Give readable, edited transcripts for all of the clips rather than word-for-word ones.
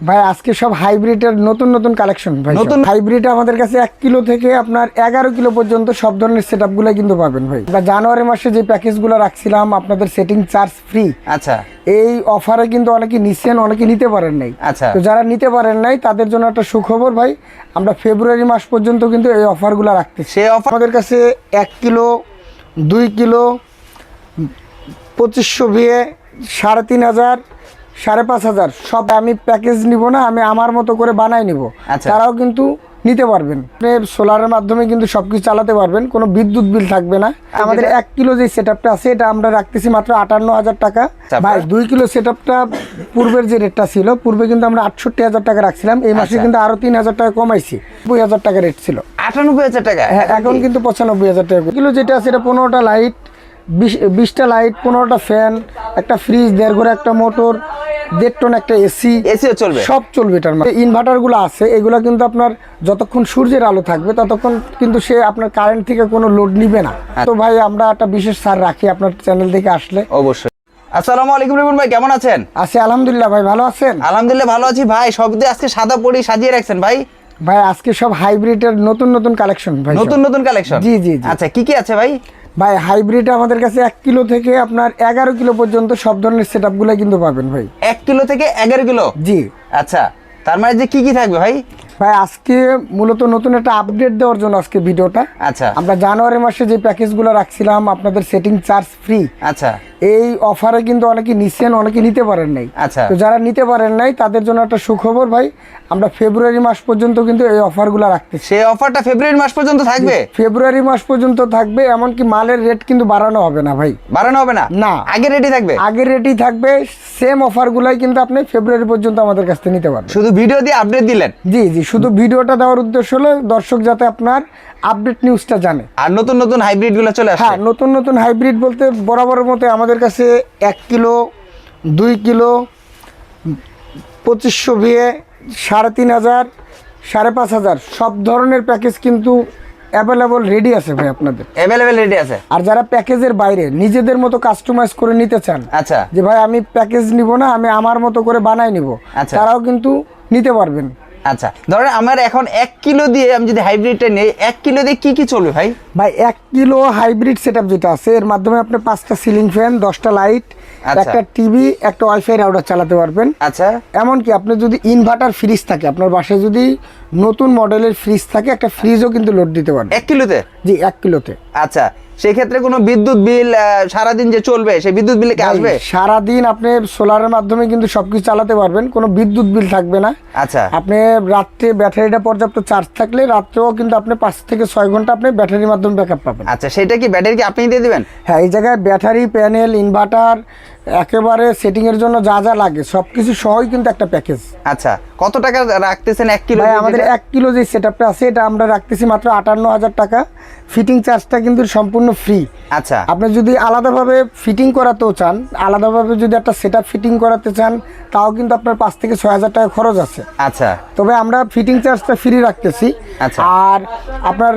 ভাই আজকে সব হাইব্রিডের নতুন নতুন কালেকশন ভাই। নতুন হাইব্রিড আমাদের কাছে 1 কিলো থেকে আপনার 11 কিলো পর্যন্ত সব ধরনের সেটআপগুলো কিন্তু পাবেন ভাই। আমরা জানুয়ারি মাসে যে প্যাকেজগুলো রাখছিলাম আপনাদের সেটিং চার্জ ফ্রি, আচ্ছা এই অফারে কিন্তু অনেকে নিচ্ছেন, অনেকে নিতে পারেন নাই। আচ্ছা তো যারা নিতে পারেন নাই তাদের জন্য একটা সুখবর ভাই, আমরা ফেব্রুয়ারি মাস পর্যন্ত কিন্তু এই অফারগুলো রাখতেছি। সেই অফার আমাদের কাছে 1 কিলো 2 কিলো 2500 ভিএ 3500 5,500 সব আমি প্যাকেজ নিব না, আমি আমার মতো করে বানাই নিব। আচ্ছা। তারাও কিন্তু নিতে পারবেন। আপনি সোলারের মাধ্যমে কিন্তু সব কিছু চালাতে পারবেন, কোনো বিদ্যুৎ বিল থাকবে না। আমাদের 1 কিলো যে সেটআপটা আছে এটা আমরা রাখতেছি মাত্র 58,000 টাকা ভাই। 2 কিলো সেটআপটা পূর্বের যে রেটটা ছিল, পূর্বে কিন্তু আমরা 68,000 টাকা রাখছিলাম, এই মাসে আচ্ছা। কিন্তু আরো 3,000 টাকা কমাইছি। 90,000 টাকা রেট ছিল, 98,000 টাকা। হ্যাঁ এখন কিন্তু 95,000 টাকা কিলো। যেটা আছে এটা 15টা লাইট, 20টা লাইট, 15টা ফ্যান, একটা ফ্রিজ, 1.5 ঘরে একটা মোটর, 1.5 টন একটা এসি, এসিও চলবে, সব চলবে। এটার মধ্যে ইনভার্টারগুলো আছে, এগুলো কিন্তু আপনার যতক্ষণ সূর্যের আলো থাকবে ততক্ষণ কিন্তু সে আপনার কারেন্ট থেকে কোনো লোড নিবে না। তো ভাই আমরা একটা বিশেষ ছাড় রাখি আপনার চ্যানেল থেকে আসলে। অবশ্যই। আসসালামু আলাইকুম রিপন ভাই, কেমন আছেন? আছি আলহামদুলিল্লাহ ভাই, ভালো আছেন? আলহামদুলিল্লাহ ভালো আছি ভাই। সব দিয়ে আজকে সাদা পরি সাজিয়ে রাখছেন ভাই। ভাই আজকে সব হাইব্রিডের নতুন নতুন কালেকশন ভাই। নতুন নতুন কালেকশন? জি জি জি। আচ্ছা কি কি আছে ভাই? ভাই হাইব্রিড আমাদের কাছে 1 কিলো থেকে আপনার 11 কিলো পর্যন্ত সব ধরনের সেটআপগুলো কিন্তু পাবেন ভাই। 1 কিলো থেকে 11 কিলো? জি। আচ্ছা, তার মানে যে কি কি থাকবে ভাই? ভাই আজকে মূলত নতুন একটা আপডেট দেওয়ার জন্য আজকে ভিডিওটা। আচ্ছা আমরা জানুয়ারি মাসে যে প্যাকেজগুলো রাখছিলাম আপনাদের সেটিং চার্জ ফ্রি, আচ্ছা এই অফারে কিন্তু অনেকে নিচ্ছেন, অনেকে নিতে পারেন নাই। আচ্ছা তো যারা নিতে পারেন নাই তাদের জন্য একটা সুখবর ভাই, আমরা ফেব্রুয়ারি মাস পর্যন্ত কিন্তু এই অফারগুলো রাখতেছি। সেই অফারটা ফেব্রুয়ারি মাস পর্যন্ত থাকবে? ফেব্রুয়ারি মাস পর্যন্ত থাকবে, এমনকি মালের রেট কিন্তু বাড়ানো হবে না ভাই। বাড়ানো হবে না? না, আগে রেডি থাকবে? আগের রেটই থাকবে। সেম অফারগুলাই কিন্তু আপনি ফেব্রুয়ারি পর্যন্ত আমাদের কাছ থেকে নিতে পারবেন। শুধু ভিডিও দিয়ে আপডেট দিলেন? জি জি, শুধু ভিডিওটা দেওয়ার উদ্দেশ্য হলো দর্শক যাতে আপনার আপডেট নিউজটা জানে। আর নতুন নতুন হাইব্রিড গুলো চলে আসছে? হ্যাঁ, নতুন নতুন হাইব্রিড বলতে বরাবরের মতো আমাদের কাছে 1 কিলো 2 কিলো 2500 ভিএ 3500 5,500 সব ধরনের প্যাকেজ কিন্তু অ্যাভেলেবল রেডি আছে ভাই আপনাদের। অ্যাভেলেবেল রেডি আছে? আর যারা প্যাকেজের বাইরে নিজেদের মতো কাস্টমাইজ করে নিতে চান, আচ্ছা যে ভাই আমি প্যাকেজ নিব না, আমি আমার মতো করে বানাই নিব, আচ্ছা। তারাও কিন্তু নিতে পারবেন। আচ্ছা, ধরেন আমার এখন 1 কিলো দিয়ে আমি যদি হাইব্রিডটা নেই, 1 কিলো দিয়ে কি কি চলবে ভাই? ভাই 1 কিলো হাইব্রিড সেটআপ যেটা আছে এর মাধ্যমে আপনি 5টা সিলিং ফ্যান, 10টা লাইট, আচ্ছা। একটা টিভি, একটা ওয়াইফাই রাউটার চালাতে পারবেন। আচ্ছা এমনকি আপনার যদি ইনভার্টার ফ্রিজ থাকে, আপনার বাসায় যদি নতুন মডেলের ফ্রিজ থাকে, একটা ফ্রিজও কিন্তু লোড দিতে পারবেন 1 কিলোতে? জি, 1 কিলোতে। আচ্ছা, সেই ক্ষেত্রে কোনো বিদ্যুৎ বিল সারাদিন যে চলবে সেই বিদ্যুৎ বিলে কি আসবে? সারাদিন আপনি সোলারের মাধ্যমে কিন্তু সবকিছু চালাতে পারবেন, কোনো বিদ্যুৎ বিল থাকবে না। আচ্ছা আপনি রাত্রে ব্যাটারিটা পর্যাপ্ত চার্জ থাকলে রাত্রেও কিন্তু আপনি 5 থেকে 6 ঘন্টা আপনি ব্যাটারির মাধ্যমে ব্যাকআপ পাবেন। আচ্ছা, সেটা কি ব্যাটারি কি আপনি দিয়ে দিবেন? হ্যাঁ, এই জায়গায় ব্যাটারি, প্যানেল, ইনভার্টার, একেবারে সেটিংয়ের জন্য যা যা লাগে সব কিছু সহই কিন্তু একটা প্যাকেজ। আচ্ছা, কত টাকা রাখতেছেন 1 কিলো? ভাই আমাদের 1 কিলো যে সেটআপটা আছে এটা আমরা রাখতেছি মাত্র 58,000 টাকা। ফিটিং চার্জটা কিন্তু সম্পূর্ণ ফ্রি। আচ্ছা আপনি যদি আলাদাভাবে ফিটিং করাতেও চান, আলাদাভাবে যদি একটা সেটআপ ফিটিং করাতে চান, তাও কিন্তু আপনার 5 থেকে 6,000 টাকা খরচ আছে। আচ্ছা তবে আমরা ফিটিং চার্জটা ফ্রি রাখতেছি। আচ্ছা। আর আপনার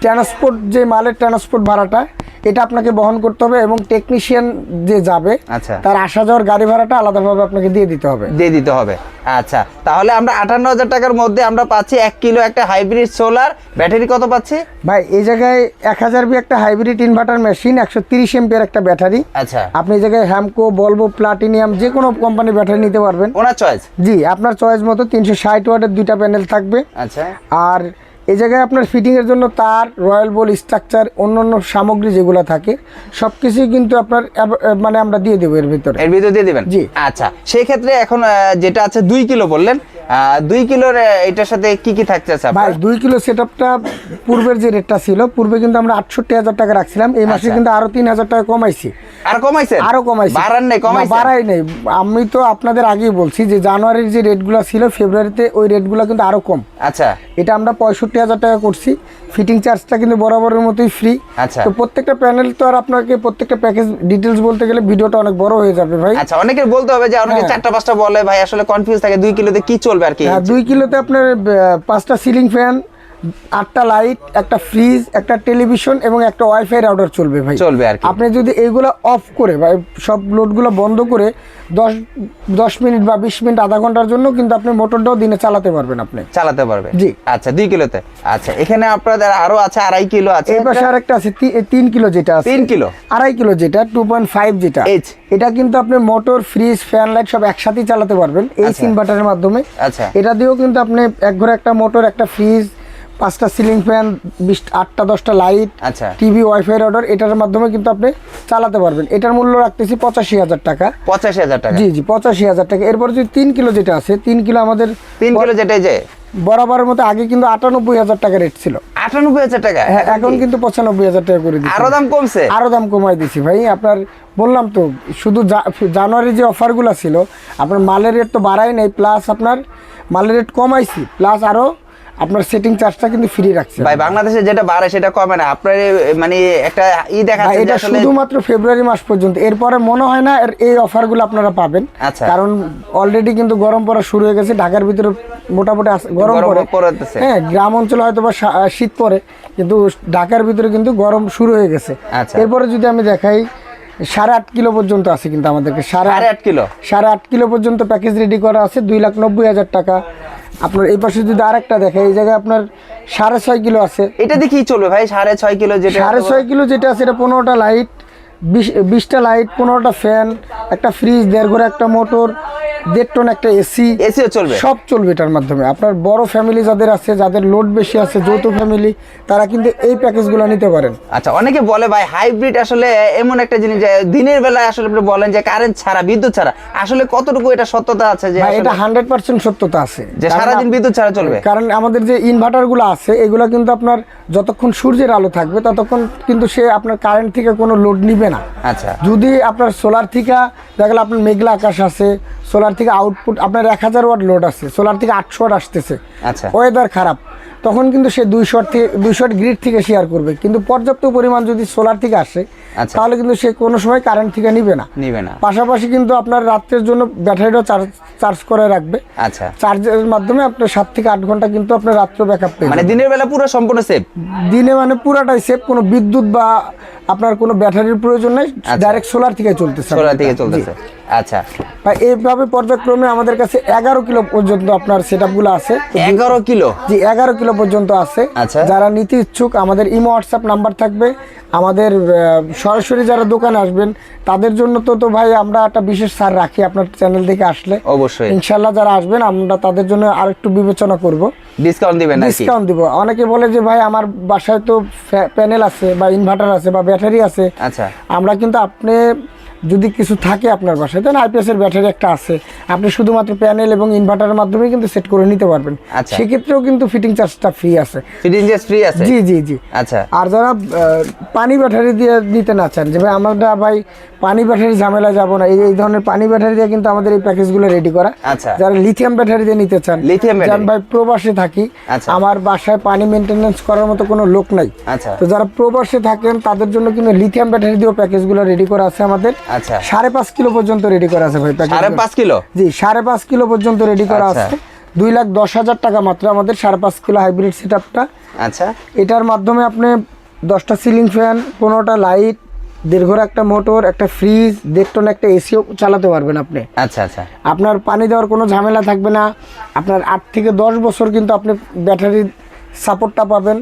ট্রান্সপোর্ট, যে মালের ট্রান্সপোর্ট ভাড়াটা, এটা আপনাকে বহন করতে হবে, এবং টেকনিশিয়ান যে যাবে আচ্ছা তার আসা যাওয়ার গাড়ি ভাড়াটা আলাদাভাবে আপনাকে দিয়ে দিতে হবে। দিয়ে দিতে হবে। আচ্ছা, তাহলে আমরা 58,000 টাকার মধ্যে আমরা পাচ্ছি 1 কিলো একটা হাইব্রিড সোলার। ব্যাটারি কত পাচ্ছি ভাই এই জায়গায় 1000 বি একটা হাইব্রিড ইনভার্টার মেশিন, 130 এমপিয়ার একটা ব্যাটারি। আচ্ছা, আপনি এই জায়গায় হ্যামকো, বলবো, প্লাটিনিয়াম যে কোনো কোম্পানির ব্যাটারি নিতে পারবেন। ওনার চয়েস? জি, আপনার চয়েস মতো। 360 ওয়াটের 2টা প্যানেল থাকবে। আচ্ছা, আর এই জায়গায় আপনার ফিটিংয়ের জন্য তার, রয়্যাল বল, স্ট্রাকচার, অন্যান্য সামগ্রী যেগুলো থাকে সব কিছুই কিন্তু আপনার মানে আমরা দিয়ে দেবো এর ভিতরে। এর ভিতরে দিয়ে দিবেন? জি। আচ্ছা, সেই ক্ষেত্রে এখন যেটা আছে 2 কিলো বললেন, 2 কিলোর এটার সাথে কি কি থাকছে? ভাই 2 কিলো সেটআপটা পূর্বের যে রেটটা ছিল, পূর্বে কিন্তু আমরা 68,000 টাকা রাখছিলাম, এই মাসে আচ্ছা। কিন্তু আরো 3,000 টাকা কমাইছি। আর কমাইছেন? আরো কমাইছি। বাড়ান নাই, কমাইছেন? বাড়াই নাই। আমি তো আপনাদের আগেই বলছি যে জানুয়ারির যে রেটগুলো ছিল ফেব্রুয়ারিতে ওই রেটগুলো কিন্তু আরো কম। আচ্ছা, এটা আমরা 65,000 টাকা করছি। ফিটিং চার্জটা কিন্তু বরাবরের মতোই ফ্রি। আচ্ছা। তো প্রত্যেকটা প্যানেল তো আর আপনাকে প্রত্যেকটা প্যাকেজ ডিটেলস বলতে গেলে ভিডিওটা অনেক বড় হয়ে যাবে ভাই। আচ্ছা, অনেকের বলতে হবে যে অনেকে 4টা 5টা বলে ভাই, আসলে কনফিউজ থাকে 2 কিলোতে কি চলবে আর কি। 2 কিলোতে আপনার 5টা সিলিং ফ্যান, 8টা লাইট, একটা ফ্রিজ, একটা টেলিভিশন এবং একটা ওয়াইফাই রাউটার চলবে ভাই। চলবে আর কি। আপনি যদি এইগুলো অফ করে বা সব লোডগুলো বন্ধ করে 10 মিনিট বা 20 মিনিট আধা ঘন্টার জন্য কিন্তু আপনি মোটরটাও দিনে চালাতে পারবেন আপনি। চালাতে পারবে জি। আচ্ছা 2 কিলোতে। আচ্ছা এখানে আপনাদের আরো আছে 2.5 কিলো আছে। এই পাশে আরেকটা আছে 3 কিলো যেটা আছে। 3 কিলো 2.5 কিলো যেটা 2.5 যেটা এইচ। এটা কিন্তু আপনি মোটর, ফ্রিজ, ফ্যান, লাইট সব একসাথেই চালাতে পারবেন এই আচ্ছা। ইনভার্টারের মাধ্যমে। আচ্ছা। এটা দিয়েও কিন্তু আপনি এক ঘরে একটা মোটর, একটা ফ্রিজ, 5টা সিলিং ফ্যান, 8টা 10টা লাইট, আচ্ছা। টিভি, ওয়াইফাই রাউটার এটার মাধ্যমে কিন্তু আপনি চালাতে পারবেন। এটার মূল্য রাখতেছি 85,000 টাকা। 85,000 টাকা। জি জি 85,000 টাকা। এরপর যদি 3 কিলো যেটা আছে, 3 কিলো আমাদের 3 কিলো যেটা এই যে বরাবরের মতো আগে কিন্তু 98,000 টাকা রেট ছিল। 98,000 টাকা। হ্যাঁ, এখন কিন্তু 95,000 টাকা করে দিচ্ছি। আরো দাম কমছে। আরো দাম কমাই দিছি ভাই। আপনার বললাম তো শুধু জানুয়ারি যে অফারগুলো ছিল, আপনার মালের রেট তো বাড়াই নাই, প্লাস আপনার মালের রেট কমাইছি, প্লাস আরো আপনার সেটিং চার্জটা কিন্তু ফ্রি রাখছে ভাই। বাংলাদেশে যেটা বাড়ে সেটা কমে না। আপনার মানে একটা দেখাচ্ছে এটা আসলে শুধুমাত্র ফেব্রুয়ারি মাস পর্যন্ত, এরপরে মনে হয় না এই অফারগুলো আপনারা পাবেন। আচ্ছা। কারণ অলরেডি কিন্তু গরম পড়া শুরু হয়ে গেছে। ঢাকার ভিতরে মোটামুটি গরম পড়তেছে। হ্যাঁ, গ্রাম অঞ্চলে হয়তো বা শীত পড়ে, কিন্তু ঢাকার ভিতরে কিন্তু গরম শুরু হয়ে গেছে। আচ্ছা। এরপরে যদি আমি দেখাই 8.5 কিলো পর্যন্ত আছে কিন্তু আমাদেরকে 8.5 কিলো 8.5 কিলো পর্যন্ত প্যাকেজ রেডি করা আছে 2,90,000 টাকা। আপনার এই পাশে যদি আরেকটা দেখাই, এই জায়গায় আপনার 6.5 কিলো আছে। এটা দিয়ে কি চলবে ভাই? 6.5 কিলো যেটা 6.5 কিলো যেটা আছে এটা 15টা লাইট, 20টা লাইট, 15টা ফ্যান, একটা ফ্রিজ, 1.5 ঘরে একটা মোটর, 1.5 টন একটা এসি, এসিও চলবে। সব চলবে এটার মাধ্যমে। আপনার বড় ফ্যামিলি যাদের আছে, যাদের লোড বেশি আছে, যৌথ ফ্যামিলি, তারা কিন্তু এই প্যাকেজগুলো নিতে পারেন। আচ্ছা অনেকে বলে ভাই হাইব্রিড আসলে এমন একটা জিনিস যে দিনের বেলায় আসলে আপনি বলেন যে কারেন্ট ছাড়া, বিদ্যুৎ ছাড়া, আসলে কতটুকু এটা সত্যতা আছে যে ভাই, এটা 100% সত্যতা আছে যে সারাদিন বিদ্যুৎ ছাড়া চলবে? কারণ আমাদের যে ইনভার্টারগুলো আছে এগুলো কিন্তু আপনার যতক্ষণ সূর্যের আলো থাকবে ততক্ষণ কিন্তু সে আপনার কারেন্ট থেকে কোনো লোড নিবে না। আচ্ছা। যদি আপনার সোলার থেকে দেখা গেল আপনার মেঘলা আকাশ আছে, সোলার থেকে আউটপুট আপনার 1000 ওয়াট লোড আছে, সোলার থেকে 800 ওয়াট আসতেছে, আচ্ছা। ওয়েদার খারাপ, তখন কিন্তু সে 200 ওয়াট গ্রিড থেকে শেয়ার করবে। কিন্তু পর্যাপ্ত পরিমাণ যদি সোলার থেকে আসে, আচ্ছা। তাহলে কিন্তু সে কোনো সময় কারেন্ট থেকে নিবে না। পাশাপাশি কিন্তু আপনার রাত্রের জন্য ব্যাটারিটাও চার্জ করে রাখবে। আচ্ছা। চার্জের মাধ্যমে আপনার 7 থেকে 8 ঘন্টা কিন্তু আপনার রাত্র ব্যাকআপ পেয়ে মানে দিনের বেলা পুরো সম্পূর্ণ সেফ। দিনে মানে পুরাটাই সেফ, কোনো বিদ্যুৎ বা আপনার কোনো ব্যাটারির প্রয়োজন নেই, ডাইরেক্ট সোলার থেকে চলতেছে। আচ্ছা। এইভাবে পর্যায়ক্রমে আমাদের কাছে 11 কিলো পর্যন্ত আপনার সেটআপগুলো আছে। 11 কিলো? জি 11 কিলো পর্যন্ত আছে। আচ্ছা। যারা নিতে ইচ্ছুক আমাদের ইমো হোয়াটসঅ্যাপ নাম্বার থাকবে। আমাদের সরাসরি যারা দোকানে আসবেন তাদের জন্য তো ভাই আমরা একটা বিশেষ ছাড় রাখি আপনার চ্যানেল থেকে আসলে। অবশ্যই ইনশাআল্লাহ যারা আসবেন আমরা তাদের জন্য আর একটু বিবেচনা করব, ডিসকাউন্ট দিবেন নাকি? ডিসকাউন্ট দিব। অনেকে বলে যে ভাই আমার বাসায় তো প্যানেল আছে বা ইনভার্টার আছে বা ব্যাটারি আছে। আচ্ছা। আমরা কিন্তু আপনি যদি কিছু থাকে আপনার বাসায়, তাহলে আইপিএস এর ব্যাটারি একটা আছে, আপনি শুধুমাত্র প্যানেল এবং ইনভার্টারের মাধ্যমে কিন্তু সেট করে নিতে পারবেন। আচ্ছা। সেক্ষেত্রেও কিন্তু ফিটিং চার্জটা ফ্রি আছে। ফিটিং চার্জ ফ্রি আছে? জি জি জি। আচ্ছা। আর যারা পানি ব্যাটারি দিয়ে নিতে না চান, যে ভাই আমরা ভাই পানি ব্যাটারি ঝামেলা যাব না, এই ধরনের পানি ব্যাটারি দিয়ে কিন্তু আমাদের এই প্যাকেজগুলো রেডি করা। আচ্ছা। যারা লিথিয়াম ব্যাটারি দিয়ে নিতে চান, লিথিয়াম ব্যাটারি, ভাই প্রবাসে থাকি, আচ্ছা, আমার বাসায় পানি মেইনটেনেন্স করার মতো কোনো লোক নাই, আচ্ছা, তো যারা প্রবাসে থাকেন তাদের জন্য কিন্তু লিথিয়াম ব্যাটারি দিয়েও প্যাকেজগুলো রেডি করা আছে আমাদের। আচ্ছা। 5.5 কিলো পর্যন্ত রেডি করা আছে ভাই প্যাকেজ। 5.5 কিলো? জি 5.5 কিলো পর্যন্ত রেডি করা আচ্ছা। আছে। 2,10,000 টাকা মাত্র আমাদের 5.5 কিলো হাইব্রিড সেটআপটা। আচ্ছা। এটার মাধ্যমে আপনি 10টা সিলিং ফ্যান, 15টা লাইট, 1.5 ঘরে একটা মোটর, একটা ফ্রিজ, 1.5 টন একটা এসিও চালাতে পারবেন আপনি। আচ্ছা আচ্ছা। আপনার পানি দেওয়ার কোনো ঝামেলা থাকবে না। আপনার 8 থেকে 10 বছর কিন্তু আপনি ব্যাটারির সাপোর্টটা পাবেন।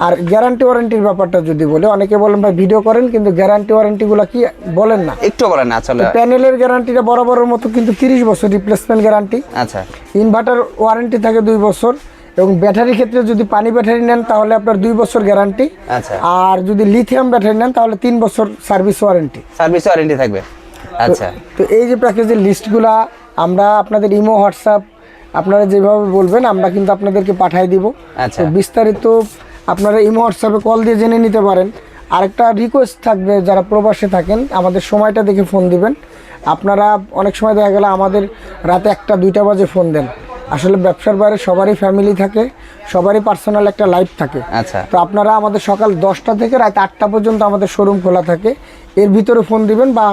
আর গ্যারান্টি ওয়ারেন্টির ব্যাপারটা যদি বলে, অনেকে বলেন ভাই ভিডিও করেন কিন্তু গ্যারান্টি ওয়ারেন্টিগুলো কি বলেন না, একটু বলেন না। আসলে প্যানেলের গ্যারান্টিটা বরাবরের মতো কিন্তু 30 বছর রিপ্লেসমেন্ট গ্যারান্টি। আচ্ছা। ইনভার্টার ওয়ারেন্টি থাকে 2 বছর, এবং ব্যাটারির ক্ষেত্রে যদি পানি ব্যাটারি নেন তাহলে আপনার 2 বছর গ্যারান্টি। আচ্ছা। আর যদি লিথিয়াম ব্যাটারি নেন তাহলে 3 বছর সার্ভিস ওয়ারেন্টি। সার্ভিস ওয়ারেন্টি থাকবে। আচ্ছা। তো এই যে প্যাকেজের লিস্টগুলা আমরা আপনাদের ইমো হোয়াটসঅ্যাপ আপনারা যেভাবে বলবেন আমরা কিন্তু আপনাদেরকে পাঠিয়ে দিব। আচ্ছা। তো বিস্তারিত আপনারা ইমো হোয়াটসঅ্যাপে কল দিয়ে জেনে নিতে পারেন। আরেকটা রিকোয়েস্ট থাকবে, যারা প্রবাসে থাকেন আমাদের সময়টা দেখে ফোন দিবেন। আপনারা অনেক সময় দেখা গেল আমাদের রাতে 1টা-2টা বাজে ফোন দেন। আসলে ব্যবসার বাইরে সবারই ফ্যামিলি থাকে, সবারই পার্সোনাল একটা লাইফ থাকে। আচ্ছা। তো আপনারা আমাদের সকাল 10টা থেকে রাত 8টা পর্যন্ত আমাদের শোরুম খোলা থাকে, এর ভিতরে ফোন দিবেন বা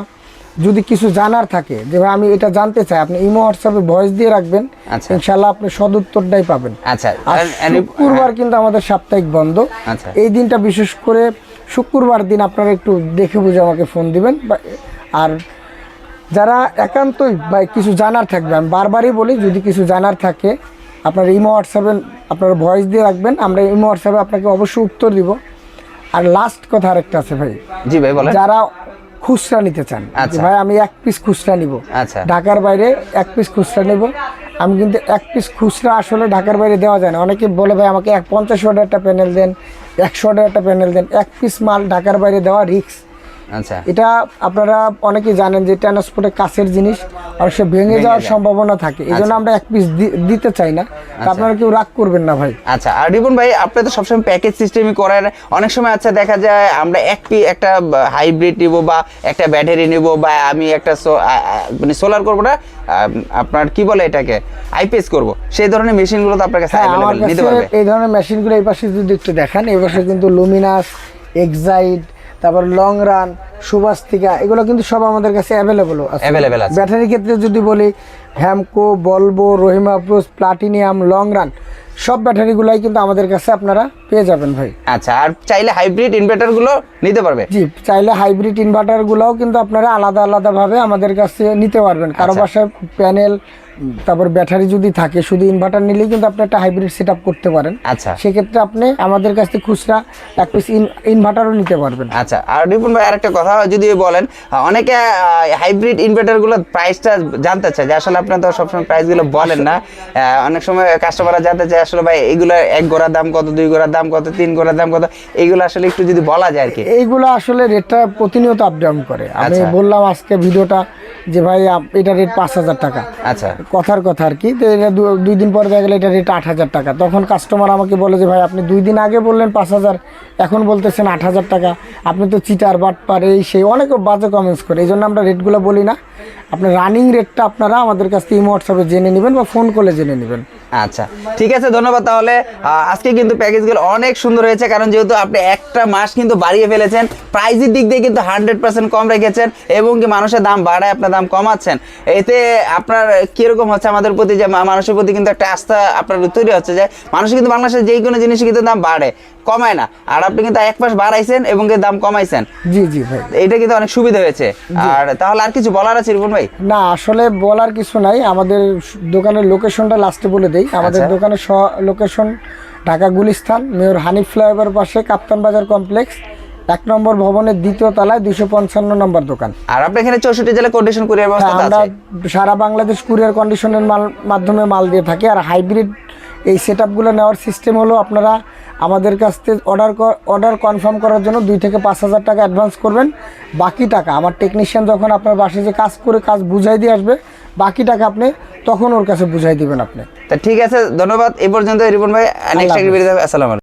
যদি কিছু জানার থাকে যে ভাই আমি এটা জানতে চাই, আপনি ইমো হোয়াটসঅ্যাপে ভয়েস দিয়ে রাখবেন, আচ্ছা। ইনশাআল্লাহ আপনি সদুত্তরটাই পাবেন। আচ্ছা আর শুক্রবার কিন্তু আমাদের সাপ্তাহিক বন্ধ। আচ্ছা। এই দিনটা বিশেষ করে শুক্রবার দিন আপনারা একটু দেখে বুঝে আমাকে ফোন দিবেন। আর যারা একান্তই বা কিছু জানার থাকবে, আমি বারবারই বলি যদি কিছু জানার থাকে আপনার ইমো হোয়াটসঅ্যাপে আপনারা ভয়েস দিয়ে রাখবেন, আমরা ইমো হোয়াটসঅ্যাপে আপনাকে অবশ্যই উত্তর দিব। আর লাস্ট কথা আরেকটা আছে ভাই, জি ভাই বলেন। যারা খুচরা নিতে চান, আচ্ছা। ভাই আমি 1 পিস খুচরা নিব, আচ্ছা। ঢাকার বাইরে 1 পিস খুচরা নেব, আমি কিন্তু 1 পিস খুচরা আসলে ঢাকার বাইরে দেওয়া যায় না। অনেকে বলে ভাই আমাকে 50 অর্ডার একটা প্যানেল দেন, 100 অর্ডার একটা প্যানেল দেন। 1 পিস মাল ঢাকার বাইরে দেওয়া রিস্ক। আচ্ছা এটা আপনারা অনেকেই জানেন যে ট্রান্সপোর্টের কাছের জিনিস আর সে ভেঙে যাওয়ার সম্ভাবনা থাকে, এই জন্য আমরা 1 পিস দিতে চাই না। তা আপনারা কেউ রাগ করবেন না ভাই। আচ্ছা। আর রিপন ভাই আপনি তো সবসময় প্যাকেজ সিস্টেমই করেন, অনেক সময় আচ্ছা দেখা যায় আমরা একটা হাইব্রিড নিব বা একটা ব্যাটারি নিব বা আমি একটা মানে সোলার করবো না, আপনার কি বলে এটাকে আইপিএস করব, সেই ধরনের মেশিনগুলো তো আপনার কাছে হ্যাঁ, আমার অ্যাভেলেবল নিতে কাছে পারবে? এই ধরনের মেশিনগুলো এই পাশে যদি একটু দেখান, এই পাশে কিন্তু লুমিনাস, এক্সাইড, তারপর লং রান, সুভাস্তিকা, এগুলো কিন্তু সব আমাদের কাছে অ্যাভেলেবল আছে। ব্যাটারির ক্ষেত্রে যদি বলি হ্যামকো, বলবো, রহিমা প্রোস, প্লাটিনিয়াম, লং রান, সব ব্যাটারিগুলাই কিন্তু আমাদের কাছে আপনারা পেয়ে যাবেন ভাই। আচ্ছা। আর চাইলে হাইব্রিড ইনভার্টারগুলো নিতে পারবে? জি, চাইলে হাইব্রিড ইনভার্টারগুলোও কিন্তু আপনারা আলাদা আলাদাভাবে আমাদের কাছে নিতে পারবেন। কারো বাসায় প্যানেল তারপর ব্যাটারি যদি থাকে, শুধু ইনভার্টার নিলেই কিন্তু আপনি একটা হাইব্রিড সেট আপ করতে পারেন। আচ্ছা। সেক্ষেত্রে আপনি আমাদের কাছ থেকে খুচরা 1 পিস ইনভার্টারও নিতে পারবেন। আচ্ছা। আর রিপন ভাই আরেকটা কথা যদি বলেন, অনেকে হাইব্রিড ইনভার্টারগুলো প্রাইসটা জানতে চায়, যে আসলে আপনারা তো সবসময় প্রাইসগুলো বলেন না, অনেক সময় কাস্টমাররা জানতে চায় আসলে ভাই এগুলো 1 গোড়ার দাম কত, 2 গোড়ার দাম কত, 3 গোড়ার দাম কত, এইগুলো আসলে একটু যদি বলা যায় আর কি। এইগুলো আসলে রেটটা প্রতিনিয়ত আপ ডাউন করে। আমি আচ্ছা। বললাম আজকে ভিডিওটা যে ভাই এটা রেট 5,000 টাকা, আচ্ছা। কথার কথা আর কি, তো এটা 2 দিন পরে দেখা গেলে এটা রেট 8,000 টাকা। তখন কাস্টমার আমাকে বলে যে ভাই আপনি 2 দিন আগে বললেন 5,000, এখন বলতেছেন 8,000 টাকা, আপনি তো চিটার বাটপার, এই সেই অনেক বাজে কমেন্টস করে। এই জন্য আমরা রেটগুলো বলি না। আপনার রানিং রেটটা আপনারা আমাদের কাছ থেকে হোয়াটসঅ্যাপে জেনে নেবেন বা ফোন করে জেনে নেবেন। আচ্ছা ঠিক আছে, ধন্যবাদ। তাহলে আজকে কিন্তু প্যাকেজগুলো অনেক সুন্দর হয়েছে, কারণ যেহেতু আপনি একটা মাস কিন্তু বাড়িয়ে ফেলেছেন, প্রাইসের দিক দিয়ে কিন্তু 100% কম রেখেছেন এবং কি মানুষের দাম বাড়ায় আপনার দাম কমাচ্ছেন। এতে আপনার কিরকম হচ্ছে আমাদের প্রতি, যে মানুষের প্রতি কিন্তু একটা আস্থা আপনার তৈরি হচ্ছে, যে মানুষ কিন্তু বাংলাদেশের যে কোনো জিনিসই কিন্তু দাম বাড়ে, কমায় না। আর আপনি কিন্তু 1 মাস বাড়াইছেন এবং কি দাম কমাইছেন। জি জি ভাই, এটা কিন্তু অনেক সুবিধা হয়েছে। আর তাহলে আর কিছু বলার আছে রিপন ভাই? না, আসলে বলার কিছু নাই। আমাদের দোকানের লোকেশনটা লাস্টে বলে দেই। আমাদের দোকানের location Dhaka Gulistan, mayor Hanif flyover পাশে কাপ্তান বাজার কমপ্লেক্স, 1 নম্বর ভবনের 2য় তলায় 255 নম্বর দোকান। আর আপনি এখানে 64 জেলা কন্ডিশন কুরিয়ার ব্যবস্থা আছে? আমরা সারা বাংলাদেশ কুরিয়ার কন্ডিশনের মাধ্যমে মাল দিয়ে থাকি। আর হাইব্রিড এই সেটআপগুলো নেওয়ার সিস্টেম হলো, আপনারা আমাদের কাছ থেকে অর্ডার কনফার্ম করার জন্য 2 থেকে 5,000 টাকা অ্যাডভান্স করবেন। বাকি টাকা আমার টেকনিশিয়ান যখন আপনার বাসায় যে কাজ করে কাজ বুঝাই দিয়ে আসবে, বাকি টাকা আপনি তখন ওর কাছে বুঝাই দিবেন আপনি। তা ঠিক আছে, ধন্যবাদ। এই পর্যন্ত রিপন ভাই, নেক্সট ভিডিওতে আসসালামু আলাইকুম।